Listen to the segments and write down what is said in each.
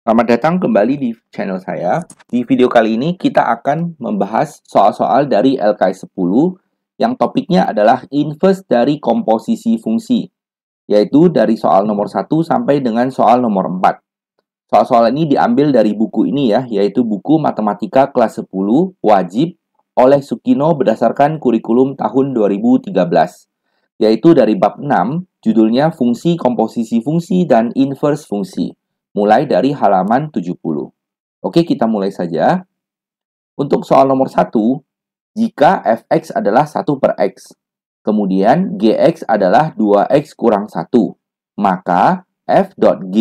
Selamat datang kembali di channel saya. Di video kali ini kita akan membahas soal-soal dari LKS 10 yang topiknya adalah inverse dari komposisi fungsi, yaitu dari soal nomor 1 sampai dengan soal nomor 4. Soal-soal ini diambil dari buku ini ya, yaitu buku Matematika kelas 10 wajib oleh Sukino berdasarkan kurikulum tahun 2013, yaitu dari bab 6, judulnya Fungsi, Komposisi Fungsi, dan Inverse Fungsi, mulai dari halaman 70. Oke, kita mulai saja. Untuk soal nomor 1, jika fx adalah 1 per x, kemudian gx adalah 2x kurang 1, maka f.g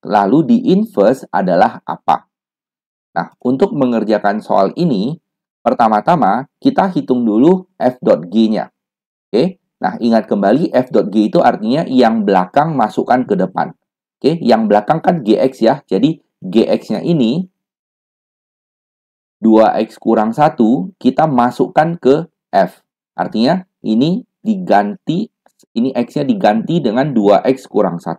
lalu di-inverse adalah apa? Nah, untuk mengerjakan soal ini, pertama-tama kita hitung dulu f.g-nya. Oke, nah ingat kembali f.g itu artinya yang belakang masukkan ke depan. Oke, yang belakang kan gx ya, jadi gx-nya ini 2x kurang 1, kita masukkan ke f. Artinya, ini diganti, ini x-nya diganti dengan 2x kurang 1.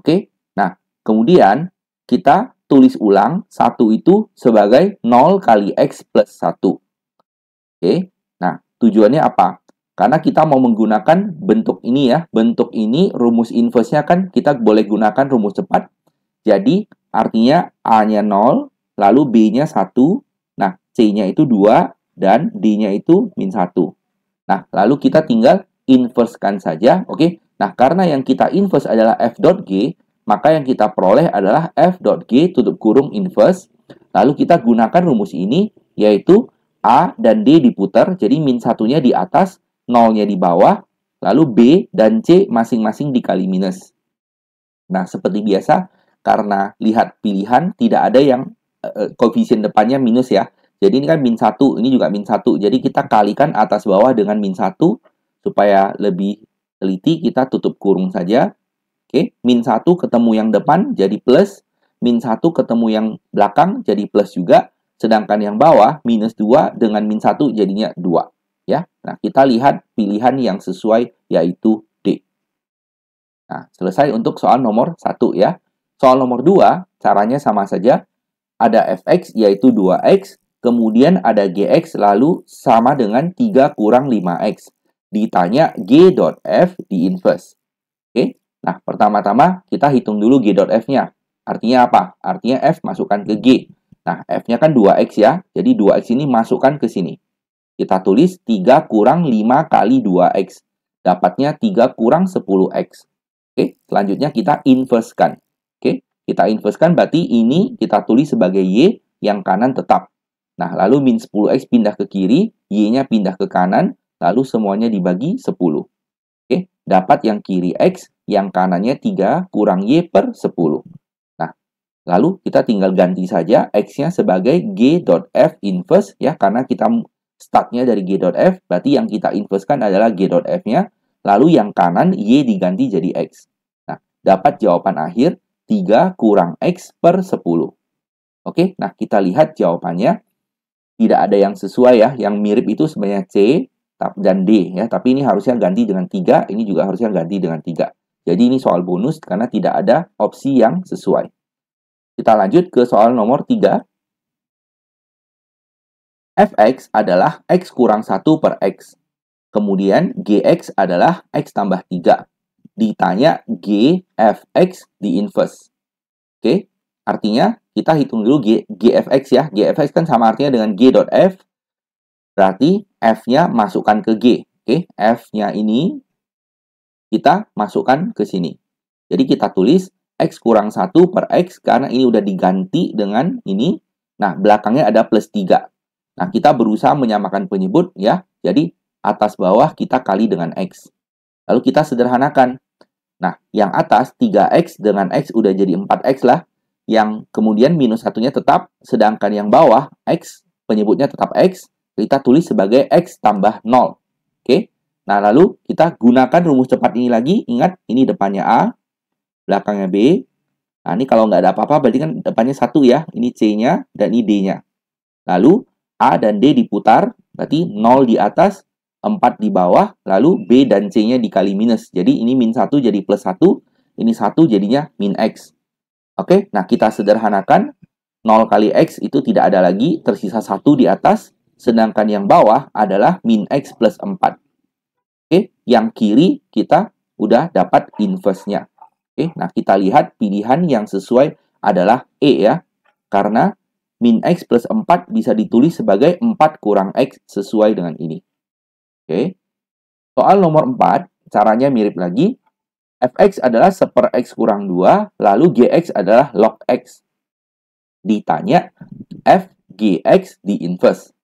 Oke, nah, kemudian kita tulis ulang 1 itu sebagai 0 kali x plus 1. Oke, nah, tujuannya apa? Karena kita mau menggunakan bentuk ini ya, bentuk ini rumus inverse-nya kan kita boleh gunakan rumus cepat. Jadi, artinya A-nya 0, lalu B-nya 1, nah C-nya itu 2, dan D-nya itu min 1. Nah, lalu kita tinggal inverse-kan saja, oke? Nah, karena yang kita inverse adalah f.g, maka yang kita peroleh adalah f.g tutup kurung inverse, lalu kita gunakan rumus ini, yaitu A dan D diputar, jadi min 1-nya di atas, 0-nya di bawah, lalu B dan C masing-masing dikali minus. Nah, seperti biasa, karena lihat pilihan, tidak ada yang koefisien depannya minus ya. Jadi ini kan min 1, ini juga min 1. Jadi kita kalikan atas bawah dengan min 1, supaya lebih teliti, kita tutup kurung saja. Oke, min 1 ketemu yang depan, jadi plus. Min 1 ketemu yang belakang, jadi plus juga. Sedangkan yang bawah, minus 2 dengan min 1 jadinya 2. Ya, nah kita lihat pilihan yang sesuai, yaitu D. Nah, selesai untuk soal nomor 1 ya. Soal nomor 2, caranya sama saja. Ada fx, yaitu 2x. Kemudian ada gx, lalu sama dengan 3 kurang 5x. Ditanya g.f di inverse. Oke, nah pertama-tama kita hitung dulu g.f-nya. Artinya apa? Artinya f masukkan ke g. Nah, f-nya kan 2x ya. Jadi 2x ini masukkan ke sini. Kita tulis 3 kurang 5 kali 2x. Dapatnya 3 kurang 10x. Oke, selanjutnya kita inverse-kan. Oke, kita inverse-kan berarti ini kita tulis sebagai y, yang kanan tetap. Nah, lalu min 10x pindah ke kiri, y-nya pindah ke kanan, lalu semuanya dibagi 10. Oke, dapat yang kiri x, yang kanannya 3 kurang y per 10. Nah, lalu kita tinggal ganti saja x-nya sebagai g.f inverse ya, karena kita startnya dari g.f, berarti yang kita inverse-kan adalah g.f-nya, lalu yang kanan y diganti jadi x. Nah, dapat jawaban akhir 3 kurang x per 10. Oke, nah kita lihat jawabannya. Tidak ada yang sesuai ya, yang mirip itu sebenarnya C dan D ya, tapi ini harusnya ganti dengan 3, ini juga harusnya ganti dengan 3. Jadi ini soal bonus karena tidak ada opsi yang sesuai. Kita lanjut ke soal nomor 3. Fx adalah x kurang 1 per x. Kemudian gx adalah x tambah 3. Ditanya g fx di inverse. Oke, artinya kita hitung dulu gfx ya. Gfx kan sama artinya dengan g.f. Berarti f-nya masukkan ke g. Oke, f-nya ini kita masukkan ke sini. Jadi kita tulis x kurang 1 per x karena ini udah diganti dengan ini. Nah, belakangnya ada plus 3. Nah, kita berusaha menyamakan penyebut ya. Jadi, atas bawah kita kali dengan x. Lalu kita sederhanakan. Nah, yang atas 3x dengan x udah jadi 4x lah. Yang kemudian minus satunya tetap. Sedangkan yang bawah, x, penyebutnya tetap x. Kita tulis sebagai x tambah 0. Oke. Nah, lalu kita gunakan rumus cepat ini lagi. Ingat, ini depannya A, belakangnya B. Nah, ini kalau nggak ada apa-apa, berarti kan depannya 1 ya. Ini C-nya, dan ini D-nya. Lalu, A dan D diputar, berarti 0 di atas, 4 di bawah, lalu B dan C-nya dikali minus. Jadi ini min 1 jadi plus 1, ini 1 jadinya min X. Oke, nah kita sederhanakan. 0 kali X itu tidak ada lagi, tersisa 1 di atas. Sedangkan yang bawah adalah min X plus 4. Oke, yang kiri kita udah dapat inverse-nya. Oke, nah kita lihat pilihan yang sesuai adalah E ya. Karena min X plus 4 bisa ditulis sebagai 4 kurang X sesuai dengan ini. Oke, soal nomor 4, caranya mirip lagi. Fx adalah 1/x kurang 2, lalu Gx adalah log X. Ditanya f Gx di inverse.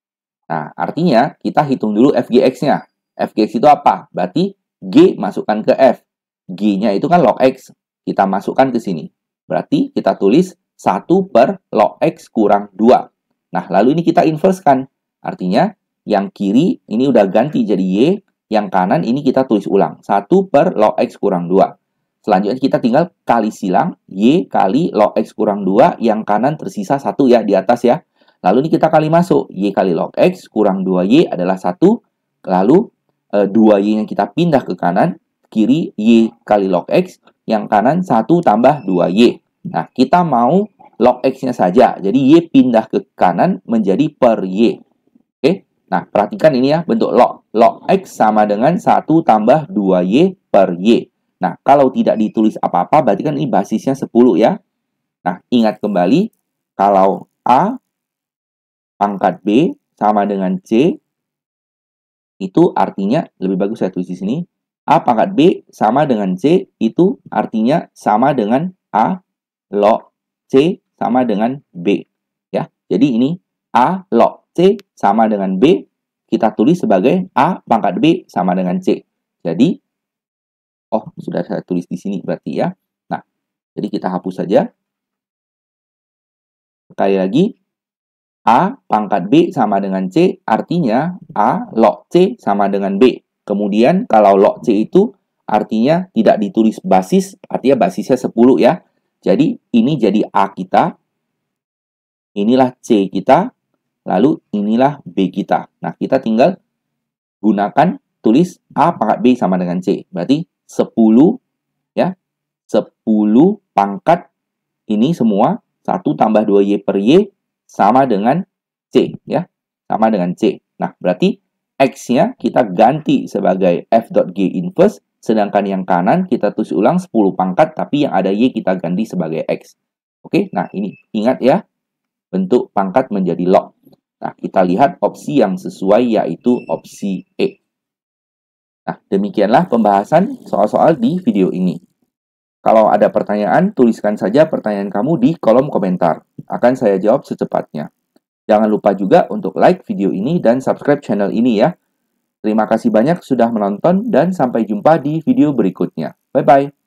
Nah, artinya kita hitung dulu Fgx-nya. Fgx itu apa? Berarti G masukkan ke F. G-nya itu kan log X. Kita masukkan ke sini. Berarti kita tulis 1 per log X kurang 2. Nah, lalu ini kita inverse-kan. Artinya, yang kiri ini udah ganti jadi Y. Yang kanan ini kita tulis ulang. 1 per log X kurang 2. Selanjutnya kita tinggal kali silang. Y kali log X kurang 2. Yang kanan tersisa 1 ya di atas ya. Lalu ini kita kali masuk. Y kali log X kurang 2Y adalah 1. Lalu 2Y yang kita pindah ke kanan. Kiri Y kali log X. Yang kanan 1 tambah 2Y. Nah, kita mau log X-nya saja. Jadi Y pindah ke kanan menjadi per Y. Oke. Nah, perhatikan ini ya bentuk log. Log X sama dengan 1 tambah 2Y per Y. Nah, kalau tidak ditulis apa-apa berarti kan ini basisnya 10 ya. Nah, ingat kembali kalau A pangkat B sama dengan C, itu artinya, lebih bagus saya tulis di sini, A pangkat B sama dengan C, itu artinya sama dengan A log C sama dengan B. Ya, jadi ini A log C sama dengan B, kita tulis sebagai A pangkat B sama dengan C. Jadi, oh sudah saya tulis di sini berarti ya. Nah, jadi kita hapus saja. Sekali lagi, A pangkat B sama dengan C, artinya A log C sama dengan B. Kemudian kalau log C itu artinya tidak ditulis basis, artinya basisnya 10 ya. Jadi ini jadi A kita, inilah C kita, lalu inilah B kita. Nah, kita tinggal gunakan tulis A pangkat B sama dengan C. Berarti 10 ya, 10 pangkat ini semua, 1 tambah 2Y per Y, sama dengan C, ya. Sama dengan C. Nah, berarti X-nya kita ganti sebagai F.G inverse, sedangkan yang kanan kita tulis ulang 10 pangkat, tapi yang ada Y kita ganti sebagai X. Oke, nah ini ingat ya, bentuk pangkat menjadi log. Nah, kita lihat opsi yang sesuai yaitu opsi E. Nah, demikianlah pembahasan soal-soal di video ini. Kalau ada pertanyaan, tuliskan saja pertanyaan kamu di kolom komentar. Akan saya jawab secepatnya. Jangan lupa juga untuk like video ini dan subscribe channel ini ya. Terima kasih banyak sudah menonton dan sampai jumpa di video berikutnya. Bye-bye.